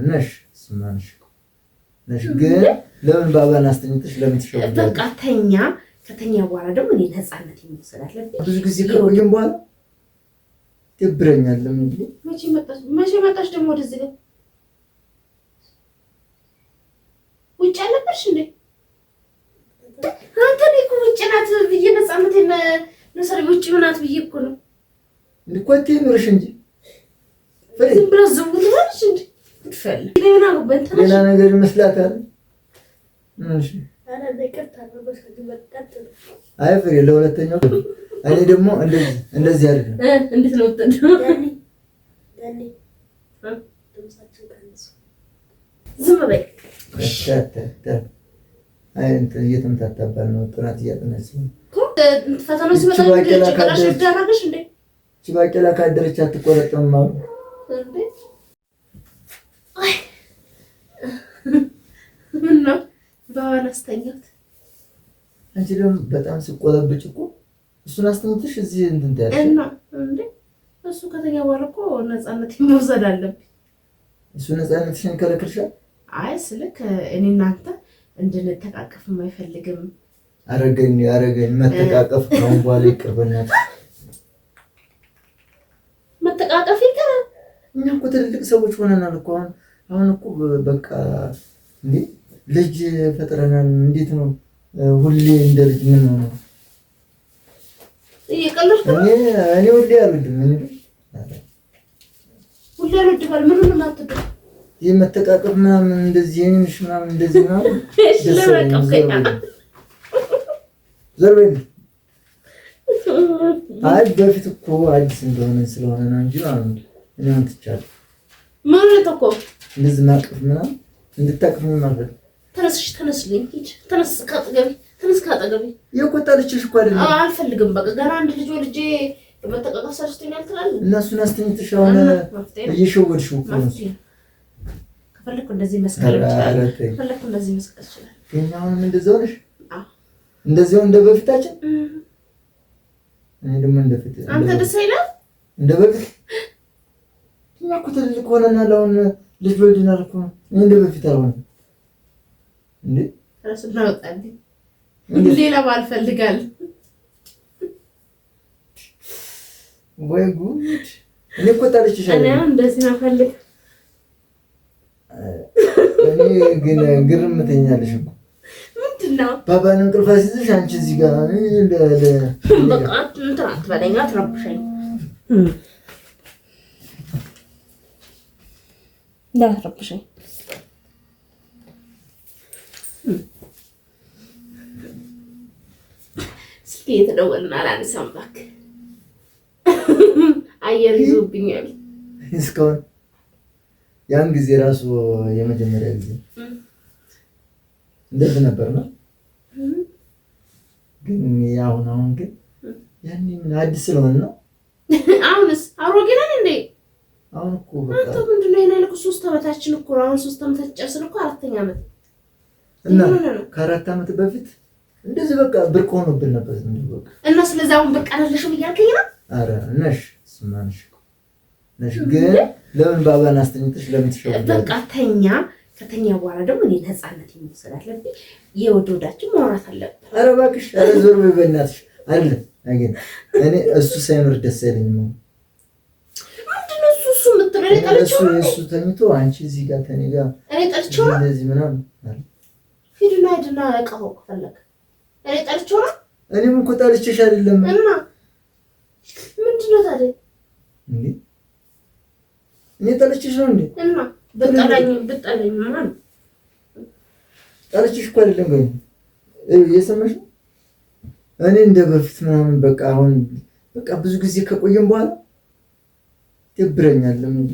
ነሽ ስማንሽ ነሽ ግን ለምን ባባን አስተኝተሽ ለምን ትሸውዳለሽ? በቃ ተኛ። ከተኛ በኋላ ደግሞ እኔ ነፃነት መውሰድ አለብኝ። ብዙ ጊዜ ከቆየን በኋላ ይብረኛል። ለምን እንዴ? መቼ መጣሽ ደግሞ ወደዚህ ጋር? ውጭ አለበሽ እንዴ? አንተ እኮ ውጭ ናት ብዬ ነፃነቴን ነሰሪ ውጭ ምናት ብዬ እኮ ነው እንኳን ትምርሽ እንጂ ዝም ብላ ዝውት ማለት እንዴ? ትፈል ሌላ ነገር ይመስላታል። እሺ አረ ለቀጣ ነው በቃ አይ ፍሬ ለሁለተኛው እኔ ደግሞ እንደዚህ አይደለም። እንዴት ነው ወጣው? ዳኒ ድምጻችን ቀንሱ። ዝም በይ አይ እንትን እየተምታታባል ነው። ጥራት እያጠናች ነው ፈተናው ሲመጣ ጭራሽ ይዳራገሽ እንዴ? ባቄላ ካደረች አትቆረጥም ማለት እንዴ? አይ ምን ነው ባላስተኛት። አንቺ ደግሞ በጣም ስቆለብጭ እኮ እሱን አስተምተሽ እዚህ እንትን ታያለሽ እና እንዴ እሱ ከተኛ በኋላ እኮ ነፃነት መውሰድ አለብኝ። እሱ ነፃነትሽን ከለክልሻል። አይ ስልክ እኔ እናንተ እንድንተቃቀፍም አይፈልግም። አረገኝ መተቃቀፍ ነው በኋላ ይቅርበናል። መተቃቀፍ ይቀር። እኛ እኮ ትልልቅ ሰዎች ሆነናል እኮ አሁን እኮ በቃ እንዴ ልጅ ፈጥረናል። እንዴት ነው ሁሌ እንደ ልጅ ምን ነው? እየቀለድክ ነው? እኔ ሁሌ አልወድም። ሁሌ አልወድም ማለት ምን ነው ማለት ነው? የመተቃቀፍ ምናምን እንደዚህ የኔንሽ ምናምን እንደዚህ ነው። ዘርበኝ አይ በፊት እኮ አዲስ እንደሆነ ስለሆነ ነው እንጂ ማለት ነው። እኔ አንተቻለሁ ማለት እኮ እንደዚህ ማቀፍ ምናምን እንድታቅፍ ምን ማለት ተነስልኝ ሂድ ተነስ ካጠገቢ የቆጣልችሽ እኮ አይደለም። አልፈልግም በቃ ገና አንድ ልጅ ወልጄ በመተቃቀፍ ሰርስተኛል ትላለህ። እና እሱን አስተኝተሽ አሁን እየሸወድሽው እኮ ነው። ከፈለኩ እንደዚህ መስቀል ይችላል። ከፈለኩ እንደዚህ መስቀል ይችላል። ግን አሁን እንደዚህ ሆነሽ እንደዚህ እንደ በፊታችን እኔ ደግሞ እንደፊት አንተ ደስ አይልም እንደ በፊት እኛ እኮ ትልልቅ ሆነናል። አሁን ልጅ ወልደናል እኮ እንደ በፊት አልሆነም እንዴ? ራስና ወጣልኝ ሌላ ባል ፈልጋል ወይ ጉድ! እኔ እኮ ታልችሻለሁ። እኔ እንደዚህ ነው ፈልግ። እኔ ግን ግርምተኛለሽ እኮ ምንድነው? ባባን እንቅልፍ አስይዝሽ አንቺ እዚህ ጋር በቃ እንትን አትበለኝ፣ አትረብሸኝ። እንዳትረብሸኝ። ስልኬ እየተደወልን አላነሳም እባክህ። አየር ይዞብኛል እስካሁን። ያን ጊዜ ራሱ የመጀመሪያ ጊዜ እንደዚህ ነበር ነው። ግን አሁን ግን ያኔ ምን አዲስ ስለሆነ ነው። አሁንስ አሮጌ ነን እንዴ? አሁን እኮ በቃ አንተ ምንድነው የናልኩ 3 ዓመታችን እኮ አሁን 3 ዓመት ጨርሰን እኮ 4ኛ ዓመት እና ከ4 ዓመት በፊት እንደዚህ በቃ ብርቅ ሆኖብን ነበር በቃ። እና ስለዚህ አሁን ብርቅ አይደለሽም እያልከኝ ነው? አረ ነሽ ስማንሽ ነሽ ግን ለምን ባባን አስተኝተሽ ለምን ትሸውዳለሽ? በቃ ተኛ። ከተኛ በኋላ ደግሞ እኔ ነፃነት መውሰድ አለብኝ። የወደዳችን ማውራት አለብን። አረ እባክሽ አረ ዞር በይ በእናትሽ። አይደለም አይገን እኔ እሱ ሳይኖር ደስ አይለኝም ነው። ምንድነው እሱ የምትለው? እኔ ጠልቼው ነው እሱ ተኝቶ አንቺ እዚህ ጋር ከኔ ጋር እኔ ጠልቼው ነው እንደዚህ ምናምን አለ። ሂድና እቃው ከፈለክ እኔ ጠልቼው ነው። እኔም እኮ ጠልቼሽ አይደለም። እና ምንድነው ታዲያ እንዴ? እኔ ጠልቼሽ ነው እንዴ? እና በጣላኝ ማለት ጠልቼሽ እኮ አይደለም። ግን እየሰማሽ ነው። እኔ እንደ በፊት ምናምን በቃ አሁን በቃ ብዙ ጊዜ ከቆየን በኋላ ይብረኛል። ለምን እንዴ?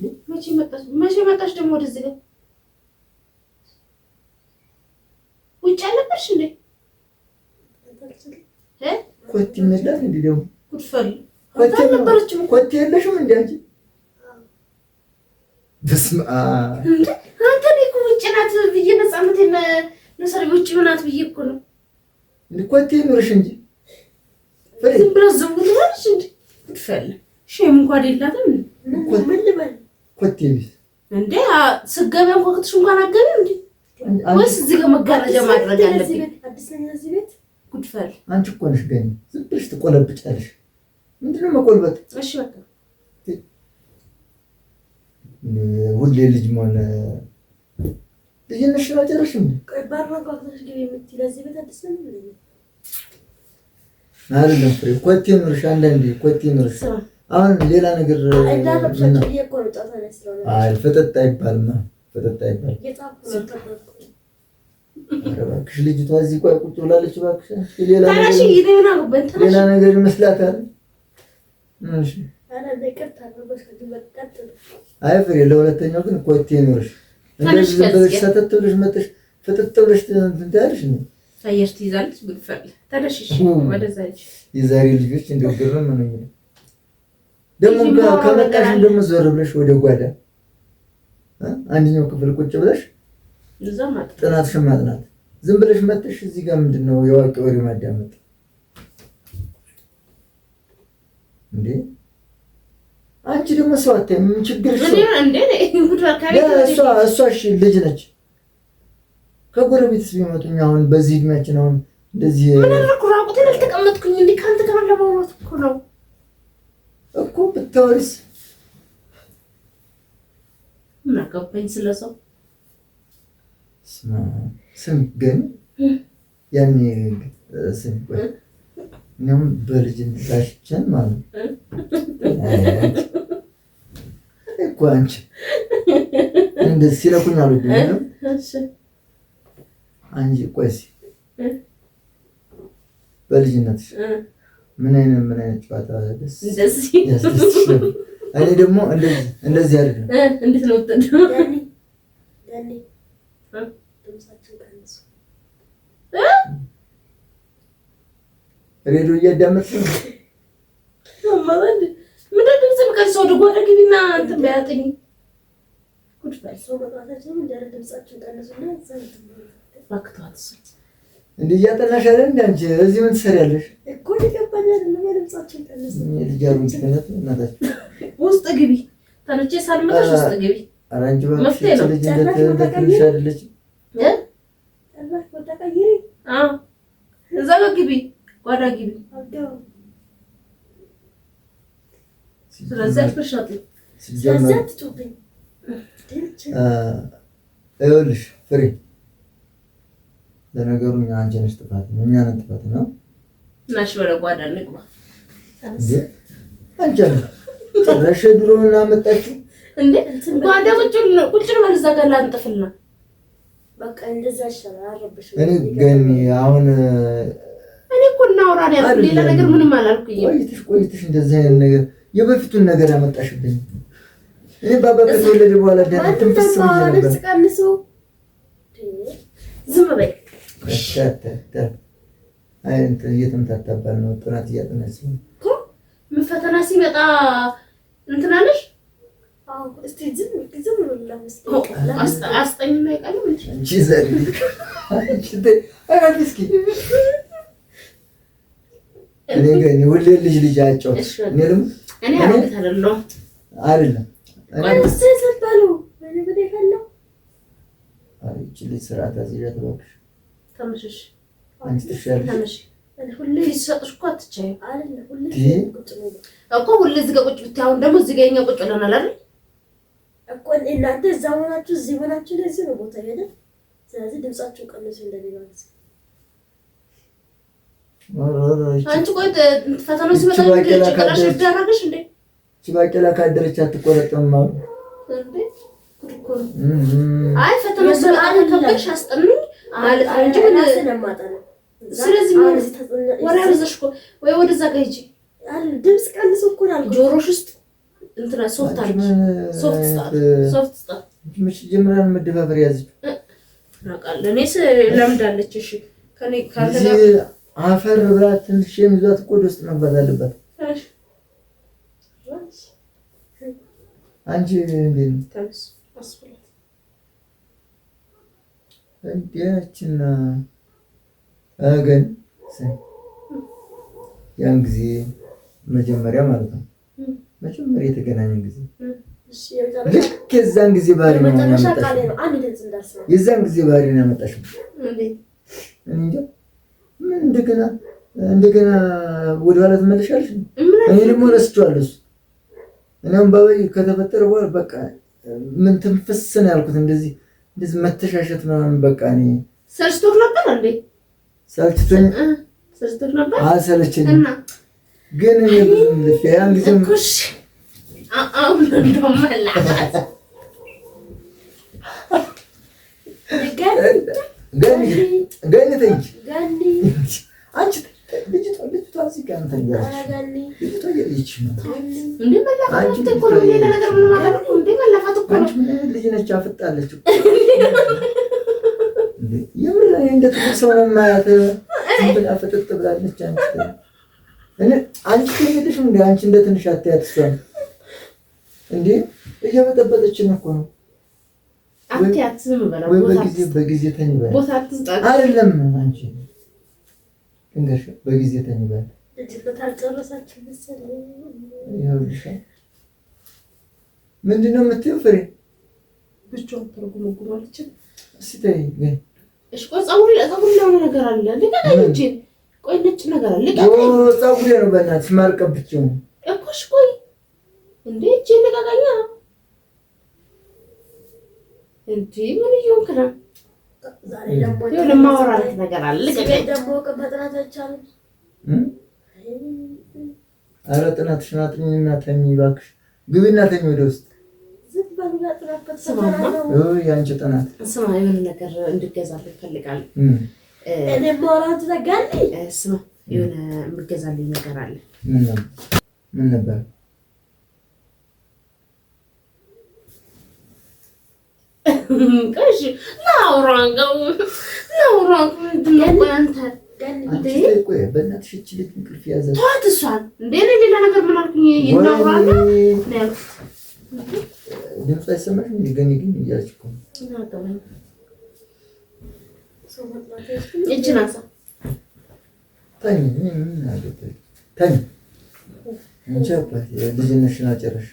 መቼ መጣሽ ደግሞ ወደዚህ ጋር? ውጭ አለበሽ እንዴ? ኮቲ መላት እንዴ? ደግሞ ጉድፈል ኮቲ አልነበረችም። ኮቲ የለሽም እንዴ አንቺ? በስመ አብ አንተ እኮ ውጭ ናት ብዬ ነፃነቴን ነሰሪ ውጭ ምናት ብዬ እኮ ነው እንዴ? ኮቲ ኑርሽ እንጂ ዝም ብላ ዝውት ማለት እንዴ? ጉድፈል ሼም እንኳን የላትም። ምን ልበል? ኮቲ ቢስ እንዴ ስገበን ኮክትሽ እንኳን አገበን እንዴ ወይስ እዚህ ጋር መጋረጃ ማድረግ አለብኝ? አዲስ ነኝ እዚህ ቤት ጉድፈል አንቺ እኮ ነሽ ገኒ ዝም ብለሽ ትቆለብጫለሽ። ምንድነው መቆልበጥ? እሺ በቃ ሁሌ ልጅ መሆን ልጅነሽ አልጨረስሽም። ቆይ ባራጓትሽ ግቢ የምትይ ለዚህ ቤት አዲስ ነኝ አይደለም ፍሬ ኮቴ ኑርሽ አንዳንዴ ኮቴ ኑርሽ። አሁን ሌላ ነገር እንዳረብሻቸው እየቆረጣታ ነው ስለሆነ አይ ፈጠጣ አይባልም ፈጠጣ አይባል። እባክሽ ልጅቷ እዚህ ቆይ ቁጭ ብላለች። እባክሽ ሌላ ነገር ይመስላታል። እሺ አይ ፍሬ ለሁለተኛው ግን ኮቴ ኑርሽ። እንደዚህ ብለሽ ሰተት ብለሽ መጥተሽ ፍጥጥ ብለሽ ትንታለሽ ነው አየር ትይዛለች። ጉድፈል ተደሽሽ ወደዛ ልጅ የዛሬ ልጆች እንደው ግርም ነው የሚለው። ደግሞ ከመጣሽ ደግሞ ዞር ብለሽ ወደ ጓዳ አንደኛው ክፍል ቁጭ ብለሽ ጥናትሽን ማጥናት ዝም ብለሽ መጥተሽ እዚህ ጋር ምንድነው የዋቂ ወሬ ማዳመጥ እንዴ? አንቺ ደግሞ ሰው አታይም። ምን ችግር እሷ እሺ ልጅ ነች። ከጎረቤትስ ቢመጡኝ አሁን በዚህ እድሜያችን አሁን እንደዚህ ምን አደረኩ? ራቁቴን አልተቀመጥኩኝ እንዴ? ካንተ ጋር ለማውራት እኮ ነው እኮ ብታወሪስ ምን አገባኝ ስለሰው ስም ግን ያኔ ስም እኛም በልጅነታችን ማለት እኮ አንቺ እንደዚህ ሲለኩኝ አልወድም። አንቺ ቆይስ በልጅነትሽ ምን አይነት ጨዋታ ደስ እንደዚህ እኔ ደግሞ እንደዚህ አይደለም። እንዴት ነው ዳኒ ድምጻችን ቀንሱ። ሬዲዮ እያዳመጥሽ ነው ማለት ምንድን ድምጽ ቀንሶ ወደ ጓዳ ግቢና እንትን በያጥኝ ጉድፈል ሰው መጣታችን እንደረ ድምጻችን ቀንሱና ዘንድ ባክቷት እንዴ እያጠናሽ አይደል? እንዴ አንቺ እዚህ ምን ትሰሪያለሽ? እኮ ሊገባኝ አይደለም። የድምጻችን ቀንሱ ልጃሩ እንትነት እናታችሁ ውስጥ ግቢ ታነቼ ሳልመጣሽ ውስጥ ግቢ። ኧረ አንቺ ባክሽ ልጅ እንደትልሽ አይደለች አላህ ወጣቀይሪ እዛ ጋር ግቢ ጓዳ ግቢ። ስለዚህ አትፈሻት ስለዚህ አትጮብኝ። ይኸውልሽ ፍሬ ለነገሩ አንቺ ነሽ ጥፋት ነው እኛ ነን ጥፋት ነው። እናሽ ወደ ጓዳ እንግባ እንዴ አንቺ ጭራሽ ድሮውን አመጣችው እንዴ? ጓዳ ቁጭ ነው እዛ ጋር ላንጥፍና በቃ እንደዛ ይሻላል። አረብሽ እኔ ግን አሁን እኔ እኮ እናውራ ነው ያልኩት፣ ሌላ ነገር ምንም አላልኩኝም። ቆይተሽ እንደዚህ አይነት ነገር የበፊቱን ነገር ያመጣሽብኝ። እኔ ባባ ከተወለደ በኋላ ደህና ትንፍስ ብዬሽ ነበር። ቀንሱ ዝም በይ አይ እንትን እየተምታታባል ነው ጥናት እያጠናች ነው እኮ ምን ፈተና ሲመጣ እንትን አለሽ? አዎ እስቲ ዝም አስጠኝ ነው አይቀርም እንጂ አንቺ ዘሪ አንቺ እስኪ እኔ ግን ሁሌ ልጅ አጫውት እኔ አውቀት አይደለም አንቺ ልጅ ስርዓት አዝዣት እባክሽ ተመሽሽ አንቺ ትሻለሽ ተመሽ ሁሌ ሲሰጥሽ እኮ አትቻይም አይደል? ሁሌ እዚህ ጋር ቁጭ ብታይ አሁን ደግሞ እዚህ ጋር እኛ ቁጭ ብለናል አይደል እኮ እናንተ እዛ ሆናችሁ እዚህ ሆናችሁ ለዚህ ነው ቦታ ሄደ። ስለዚህ ድምጻችሁ ቀንሱ እንደሌላው አንቺ ቆይ ፈተናው ሲመጣ ጭቅላሽ ይደረግሽ እንዴ? ባቄላ ካደረች አትቆረጥም ማለት እንዴ? አይ ፈተናው ሲመጣ ከበሽ አስጠምኝ ማለት አንቺ ምን ስለማጣነ ስለዚህ ወሬ አብዛሽ እኮ ወይ ወደዛ ጋር ሂጂ አይደል? ድምጽ ቀንሱ እኮ አልኩ። ጆሮሽ ውስጥ እንትና ሶፍት አለ ሶፍት ስጣት ምሽ ጀምራን መደፋፈር ያዝች ናቃለ እኔስ ለምዳለች። እሺ ከኔ ካንተ አፈር ብላት ትንሽ የሚዟት እኮ ውስጥ መግባት አለበት። አንቺ እንዴ ታስ አስፈላጊ እንዴያችና አገን ያን ጊዜ መጀመሪያ ማለት ነው መጀመሪያ የተገናኘን ጊዜ ልክ የዛን ጊዜ ባህሪ ነው ያመጣሽው። የዛን ጊዜ ባህሪ ነው ያመጣሽው። እንዴ ምን እንደገና ወደ ኋላ ትመለሻለሽ? እኔ ደግሞ ረስቼዋለሁ። እኔም ባባይ ከተፈጠረ በኋላ በቃ ምን ትንፍስ ነው ያልኩት። እንደዚህ መተሻሸት ምናምን በቃ እኔ ሰልችቶት ነበር እንዴ? ሰልችቶት ነበር። አልሰለቸኝም ግን እኔ ብዙም ያን ጊዜም አሁን እንደውም መላላት ገንተኝ አንቺ ልጅቷ እዚህ ጋር እንትን ልጅቷ እየልጅ ነው እንዴ? መላፋት እኮ ነው። ሌላ ነገር ምን ማለት ነው እንዴ? መላፋት እኮ ነው። አንቺ ምን ልጅ ነች? አፍጣለች እንዴ? የምር እንደ ትልቅ ሰው ነው የማያት። ዝም ብላ ፍጥጥ ብላለች። አንቺ ከሄድሽም እንደ አንቺ እንደ ትንሽ አትያት እሷን እንዴ? እየበጠበጠችን እኮ ነው። አትያት ዝም በላ። በጊዜ ተኝ በል ቦታ አትስጣት አይደለም አንቺ እንግዲህ በጊዜ ተኝ በል ልጅነት አልጨረሳችሁ መሰለኝ። ይኸውልሽ ምንድን ነው የምትይው? ፍሬ ብቻውን ተረጉመጉማለች። እስኪ ተይ ግን እሺ። ቆይ ፀጉር የሆነ ነገር አለ ልቀቀኝ እንጂ። ቆይ ነጭ ነገር አለ ልቀቀኝ። ፀጉሬ ነው በእናትሽ ማልቀብቼው ነው እኮ። እሺ ቆይ እንዴ እጄ ልቀቀኛ እንዴ። ምን እየሆንክ ነው? ዛሬ ደግሞ ለማወራለት ነገር አለ ልቀቀኝ። ደግሞ ከመጥራት አይቻልም። ኧረ ጥናትሽን አጥኚና ተኝ እባክሽ። ግቢና ተኝ ወደ ውስጥ። ዝም በልና ጥናበት ስማማ የአንቺ ጥናት ስማ፣ የሆነ ነገር እንድገዛልህ እፈልጋለሁ። እኔ ማውራት ዘጋልኝ። ስማ የሆነ የምትገዛልኝ ነገር አለ። ምን ነበር? እሺ ላውራንገው ምንድን ነው? ቆይ አንተ ቆይ በእናትሽ እቺ ልጅ እንቅልፍ ያዘች። ተዋት እሷን። እንደ እኔ ሌላ ነገር ምን አልኩኝ? ይናውራና ድምፅ አይሰማሽም? ግን እያለች እኮ እጅን አንሳ። ተኝ ምን አገባኝ? ተኝ አንቺ አባት ልጅነትሽን አልጨረሽ።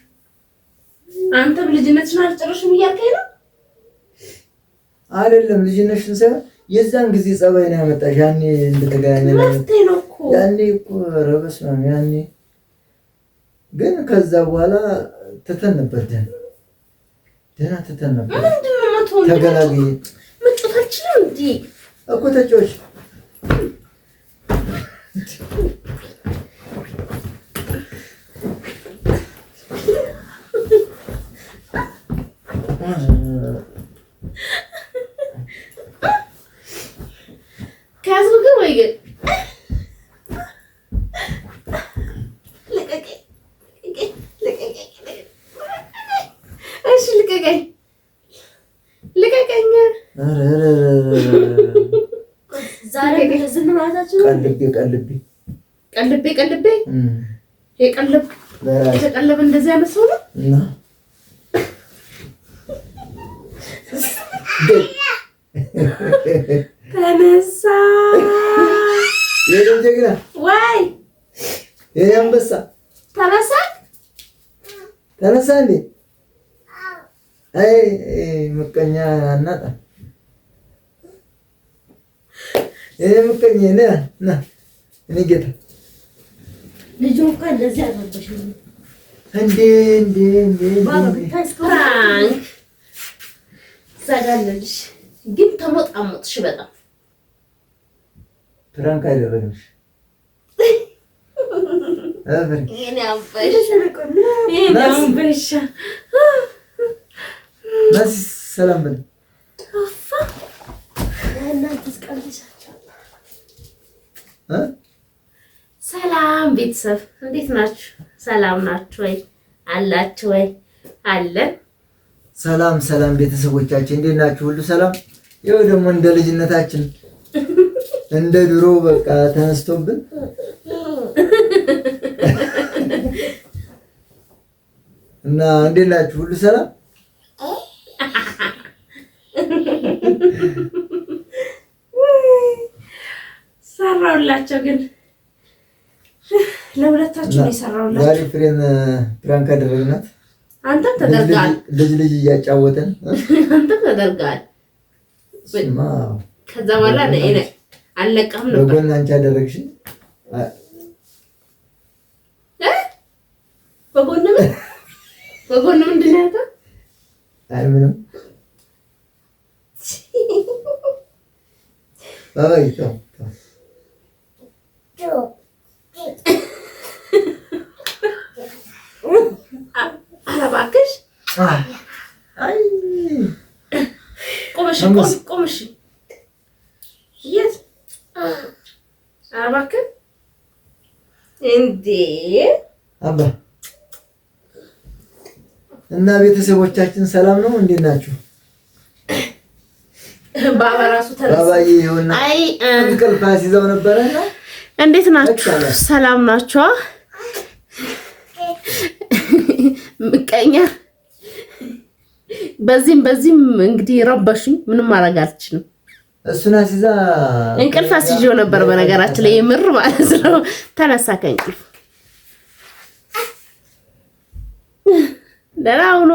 አንተ ልጅነትሽን አልጨረሽም እያልከኝ ነው? አይደለም ልጅነትሽን ሳይሆን የዛን ጊዜ ጸባይ ነው ያመጣሽ። ያኔ እንደተገናኘን ነው እኮ ያኔ እኮ ኧረ በስመ አብ ያኔ ግን ከዛ በኋላ ትተን ነበር። ደህና ትተን ነበር። ምንድን ነው የምትሆን? ተገላገኝ መጫወት ነው እንዴ እኮ ተጫወች። ከያዝኩ ግን ወይ ግን እሺ ልቀቀኝ። ዛሬ ዝም ማለታችሁ ቀልቤ የተቀለበ እንደዚህ አይነት ሰው ነው። ተነሳ የኔ ጀግና ወይ የኔ አንበሳ ተነሳ እንዴ! አይ ምቀኛ እናጣ የኔ ምቀኛ ና እኔ ጌታ ልጁ እኮ እንደዚህ አልነበረም እንዴ ፍራንክ ዘጋለልሽ ግን ተሞጣሞጥሽ በጣም ፍራንክ አይደረግሽ። የኔ አንበሻ ሰላም በል። ሰላም ቤተሰብ እንዴት ናችሁ? ሰላም ናችሁ ወይ? አላችሁ ወይ? አለን። ሰላም ቤተሰቦቻችን እንዴት ናችሁ? ሁሉ ሰላም? ይኸው ደግሞ እንደ ልጅነታችን እንደ ድሮ በቃ ተነስቶብን እና እንዴት ናችሁ? ሁሉ ሰላም? ሰራውላቸው ግን ለሁለታችሁ ነው የሰራውላችሁ። ዛሬ ፍሬን ፕራንክ አደረግናት። አንተም ተደርጋል። ልጅ እያጫወተን አንተም ተደርጋል። ከዛ በኋላ አለቀም ነበር። በጎን አንቺ አደረግሽ በጎን ምንድን ነው ያልከው? አይ ምንም አይ ተው ኧረ እባክሽ አይ ቆመሽ የት ኧረ እባክህ እንዴ አባ እና ቤተሰቦቻችን ሰላም ነው? እንዴት ናችሁ? ባባ ራሱ ተነሳ። ባባዬ ይሁንና አይ እንቅልፍ አስይዘው ነበርና እንዴት ናችሁ? ሰላም ናችሁ? ምቀኛ በዚህም እንግዲህ ረበሽኝ። ምንም ማድረግ አልችልም። እሱን አስይዛ እንቅልፍ አስይዤው ነበር በነገራችን ላይ የምር ማለት ነው። ተነሳ ከእንቅልፍ ደህና ሁኑ።